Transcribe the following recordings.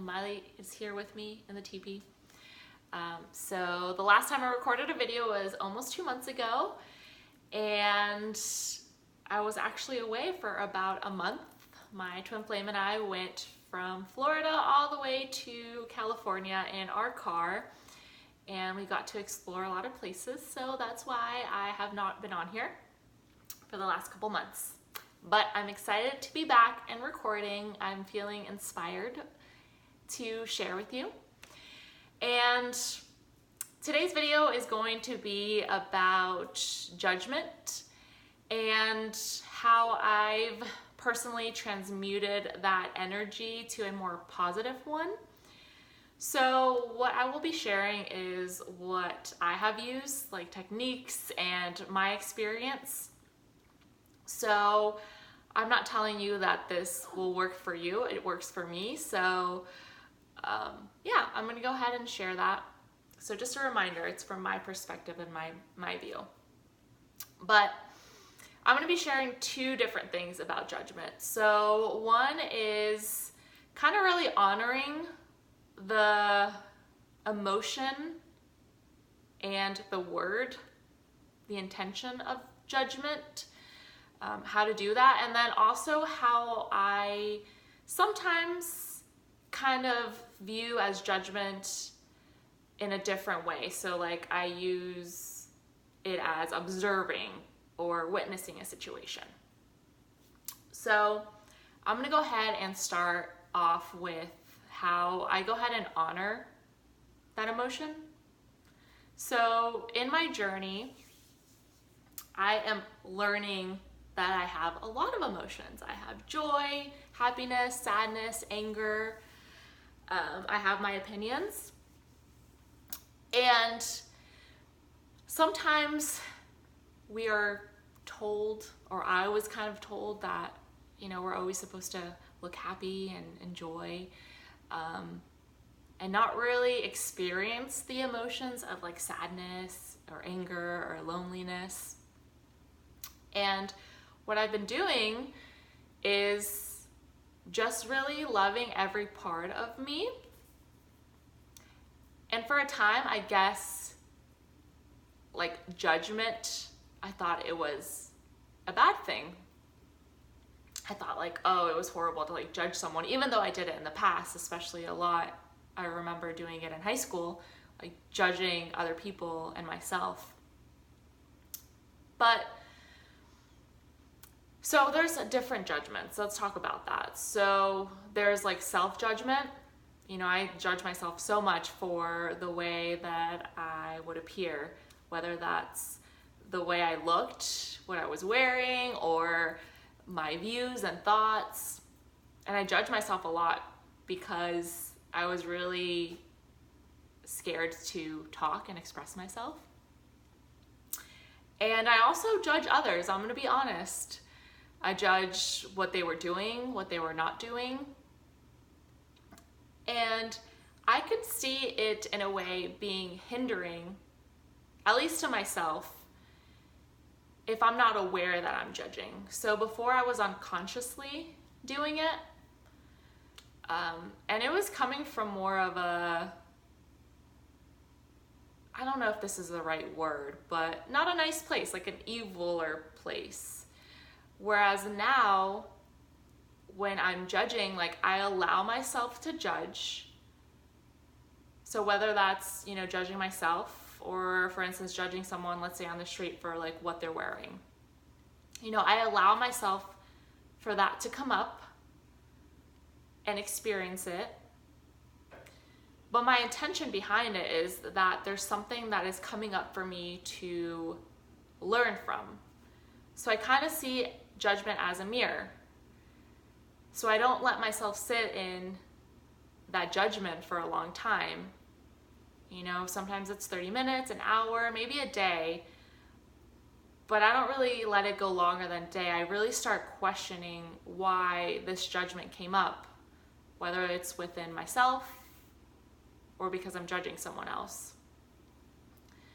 and Miley is here with me in the teepee. So the last time I recorded a video was almost 2 months ago, and I was actually away for about a month. My twin flame and I went from Florida all the way to California in our car, and we got to explore a lot of places, so that's why I have not been on here for the last couple months. But I'm excited to be back and recording. I'm feeling inspired to share with you. And today's video is going to be about judgment and how I've personally transmuted that energy to a more positive one. So what I will be sharing is what I have used, like techniques and my experience. So I'm not telling you that this will work for you. It works for me. So yeah, I'm gonna go ahead and share that. So just a reminder, it's from my perspective and my view. But I'm gonna be sharing two different things about judgment. So one is kind of really honoring the emotion and the word, the intention of judgment, how to do that, and then also how I sometimes kind of view as judgment in a different way. So like I use it as observing or witnessing a situation. So I'm gonna go ahead and start off with how I go ahead and honor that emotion. So in my journey, I am learning that I have a lot of emotions. I have joy, happiness, sadness, anger. I have my opinions. And sometimes we are told, or I was kind of told that, you know, we're always supposed to look happy and enjoy, and not really experience the emotions of like sadness or anger or loneliness. And what I've been doing is just really loving every part of me. And for a time, I guess, like judgment, I thought it was a bad thing. I thought like, oh, it was horrible to like judge someone, even though I did it in the past, especially a lot. I remember doing it in high school, like judging other people and myself. But so there's different judgments. Let's talk about that. So there's like self-judgment. You know, I judge myself so much for the way that I would appear, whether that's the way I looked, what I was wearing, or my views and thoughts. And I judge myself a lot because I was really scared to talk and express myself. And I also judge others. I'm gonna be honest. I judge what they were doing, what they were not doing. And I could see it in a way being hindering, at least to myself, if I'm not aware that I'm judging. So before I was unconsciously doing it, and it was coming from more of a, I don't know if this is the right word, but not a nice place, like an eviler place. Whereas now, when I'm judging, like I allow myself to judge. So whether that's, you know, judging myself or for instance, judging someone, let's say on the street for like what they're wearing. You know, I allow myself for that to come up and experience it. But my intention behind it is that there's something that is coming up for me to learn from. So I kind of see judgment as a mirror. So I don't let myself sit in that judgment for a long time. You know, sometimes it's 30 minutes, an hour, maybe a day, but I don't really let it go longer than a day. I really start questioning why this judgment came up, whether it's within myself or because I'm judging someone else.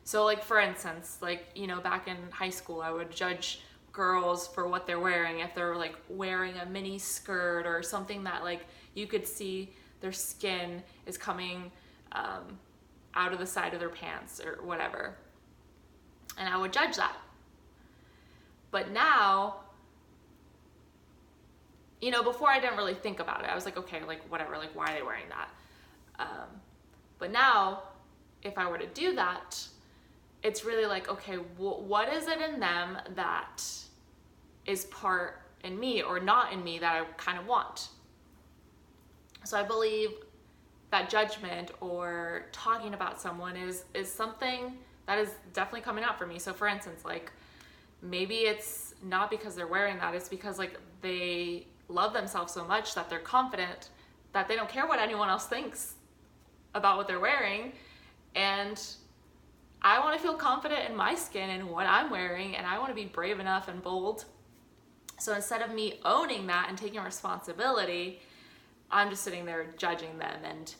So like for instance, like, you know, back in high school, I would judge girls for what they're wearing. If they're like wearing a mini skirt or something that like you could see their skin is coming out of the side of their pants or whatever. And I would judge that. But now, you know, before I didn't really think about it. I was like, okay, like whatever, like why are they wearing that? But now, if I were to do that, it's really like, okay, what is it in them that is part in me or not in me that I kind of want? So I believe that judgment or talking about someone is something that is definitely coming up for me. So for instance, like maybe it's not because they're wearing that, it's because like they love themselves so much that they're confident that they don't care what anyone else thinks about what they're wearing. And I want to feel confident in my skin and what I'm wearing, and I want to be brave enough and bold. So instead of me owning that and taking responsibility, I'm just sitting there judging them and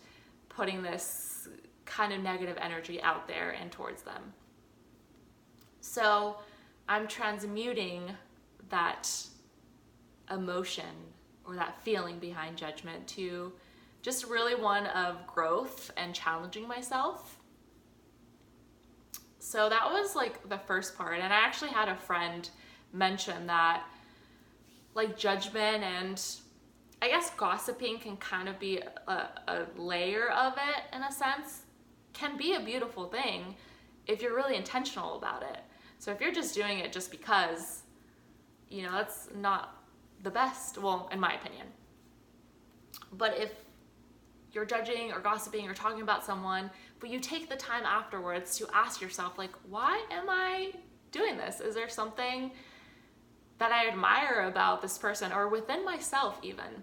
putting this kind of negative energy out there and towards them. So I'm transmuting that emotion or that feeling behind judgment to just really one of growth and challenging myself. So that was like the first part. And I actually had a friend mention that like judgment and I guess gossiping can kind of be a layer of it in a sense, can be a beautiful thing if you're really intentional about it. So if you're just doing it just because, you know, that's not the best, well, in my opinion. But if you're judging or gossiping or talking about someone, but you take the time afterwards to ask yourself, like, why am I doing this? Is there something that I admire about this person or within myself even?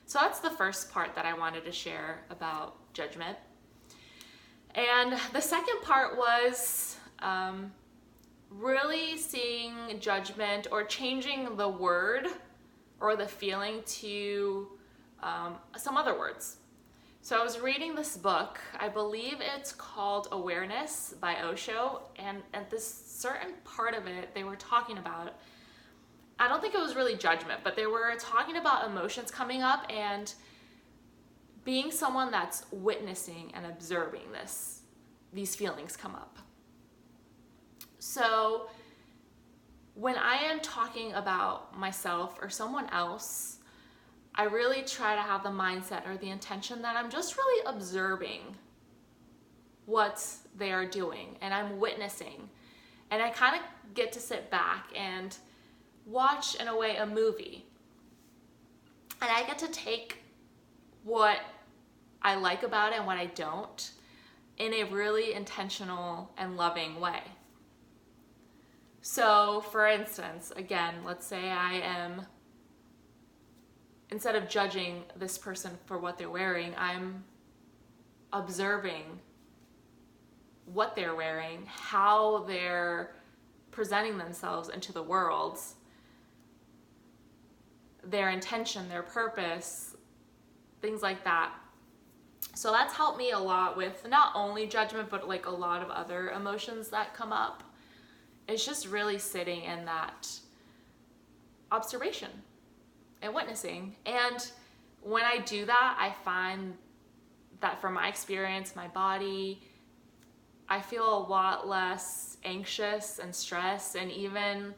So that's the first part that I wanted to share about judgment. And the second part was really seeing judgment or changing the word or the feeling to some other words. So I was reading this book, I believe it's called Awareness by Osho, and at this certain part of it, they were talking about, I don't think it was really judgment, but they were talking about emotions coming up and being someone that's witnessing and observing these feelings come up. So when I am talking about myself or someone else, I really try to have the mindset or the intention that I'm just really observing what they are doing and I'm witnessing. And I kind of get to sit back and watch, in a way, a movie. And I get to take what I like about it and what I don't in a really intentional and loving way. So, for instance, again, let's say I am, instead of judging this person for what they're wearing, I'm observing what they're wearing, how they're presenting themselves into the world, their intention, their purpose, things like that. So that's helped me a lot with not only judgment, but like a lot of other emotions that come up. It's just really sitting in that observation and witnessing. And when I do that, I find that from my experience, my body, I feel a lot less anxious and stressed. And even,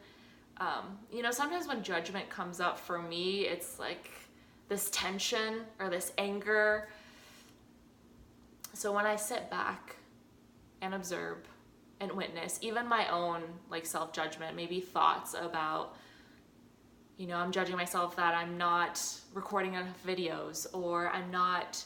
you know, sometimes when judgment comes up for me, it's like this tension or this anger. So when I sit back and observe and witness, even my own like self-judgment, maybe thoughts about, you know, I'm judging myself that I'm not recording enough videos, or I'm not,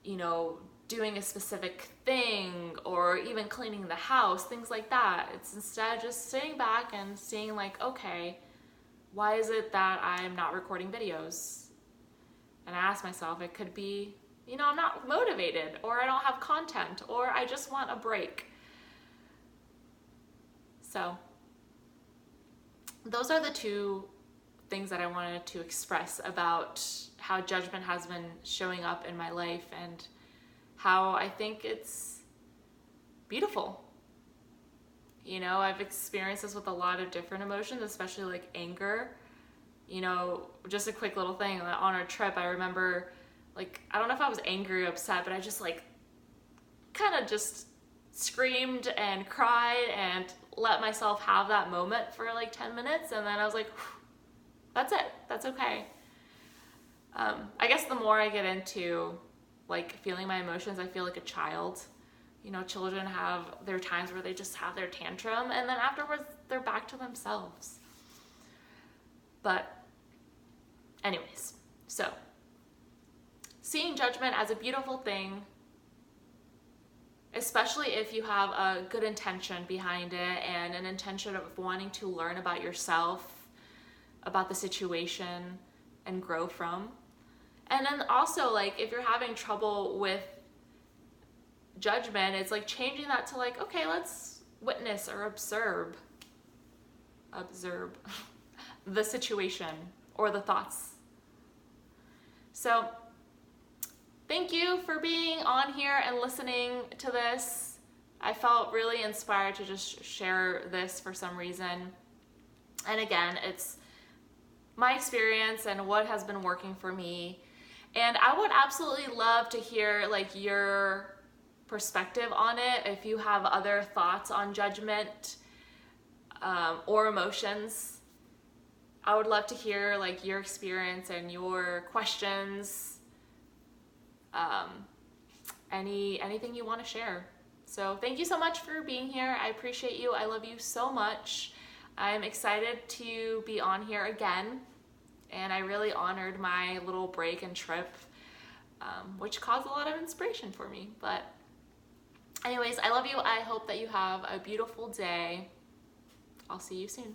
you know, doing a specific thing, or even cleaning the house, things like that. It's instead just sitting back and seeing like, okay, why is it that I'm not recording videos? And I ask myself, it could be, you know, I'm not motivated, or I don't have content, or I just want a break. So those are the two things that I wanted to express about how judgment has been showing up in my life and how I think it's beautiful. You know, I've experienced this with a lot of different emotions, especially like anger. You know, just a quick little thing, on our trip, I remember, like, I don't know if I was angry or upset, but I just like kind of just screamed and cried and let myself have that moment for like 10 minutes. And then I was like, that's it. That's okay. I guess the more I get into like feeling my emotions, I feel like a child. You know, children have their times where they just have their tantrum, and then afterwards they're back to themselves. But anyways, so seeing judgment as a beautiful thing, especially if you have a good intention behind it and an intention of wanting to learn about yourself, about the situation, and grow from. And then also, like, if you're having trouble with judgment, it's like changing that to like, okay, let's witness or observe the situation or the thoughts. So thank you for being on here and listening to this. I felt really inspired to just share this for some reason. And again, it's my experience and what has been working for me. And I would absolutely love to hear like your perspective on it. If you have other thoughts on judgment or emotions, I would love to hear like your experience and your questions. Anything you want to share. So thank you so much for being here. I appreciate you. I love you so much. I'm excited to be on here again, and I really honored my little break and trip, which caused a lot of inspiration for me. But anyways, I love you. I hope that you have a beautiful day. I'll see you soon.